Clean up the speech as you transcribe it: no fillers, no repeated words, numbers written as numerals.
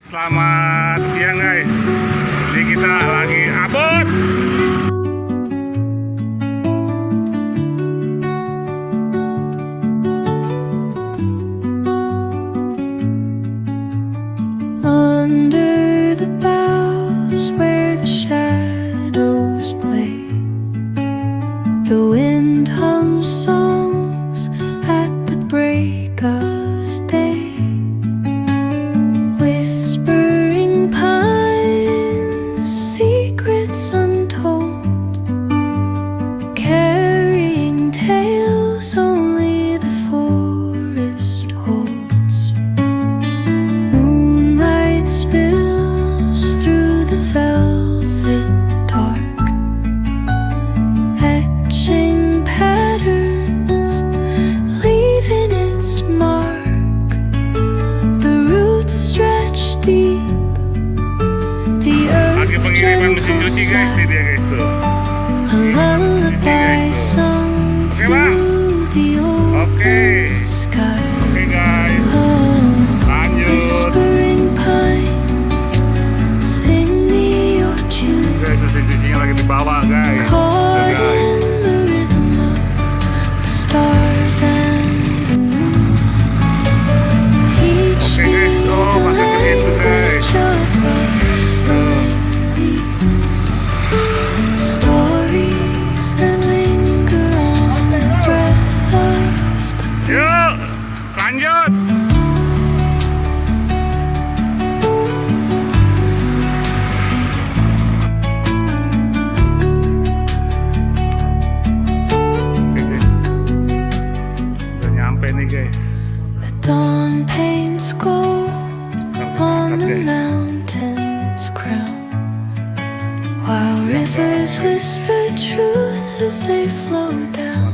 Selamat siang guys. Jadi kita lagi abot. Under the boughs where the shadows play, the wind hums songs at the break of day. Whispering pines, secrets untold, carrying tales only the forest holds. Moonlight spills through the velvet dark, etching patterns, leaving its mark. The roots stretch deep, the Lagi earth pengiriman mesin gentle cuci guys, ini sigh, dia guys tuh. a lullaby sung Oke, Bang. through the Oke. open sky. Oke guys, Oh, lanjut. whispering pine, sing me your tune. Guys, mesin cucinya lagi dibawa guys. Tuh, Caught guys. in the rhythm of the stars and the moon. Teach Oke, me guys. Oh, the masuk ke situ, guys. language of rustling leaves. Stories that linger on the breath of the Yuk, lanjut. Oke guys, udah nyampe nih guys. The dawn paints gold Kita on berangkat the guys. mountain's crown, while rivers whisper truth as they flow down.